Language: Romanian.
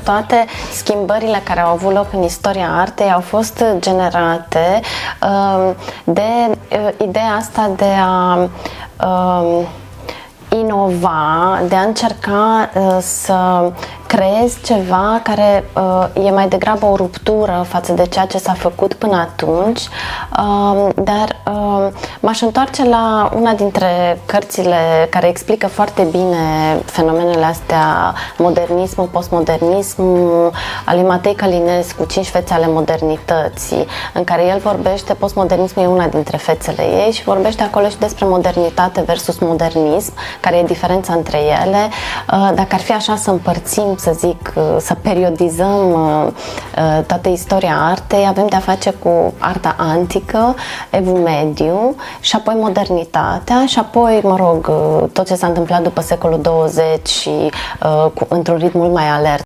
toate schimbările care au avut loc în istoria artei au fost generate de ideea asta de a inova, de a încerca să creezi ceva care e mai degrabă o ruptură față de ceea ce s-a făcut până atunci, dar m-aș întoarce la una dintre cărțile care explică foarte bine fenomenele astea, modernismul, postmodernismul, al lui Matei Călinescu, 5 fețe ale modernității, în care el vorbește, postmodernismul e una dintre fețele ei și vorbește acolo și despre modernitate versus modernism, care e diferența între ele. Dacă ar fi așa să împărțim, să zic, să periodizăm toată istoria artei, avem de-a face cu arta antică, evul mediu și apoi modernitatea și apoi, mă rog, tot ce s-a întâmplat după secolul 20 și într-un ritm mult mai alert.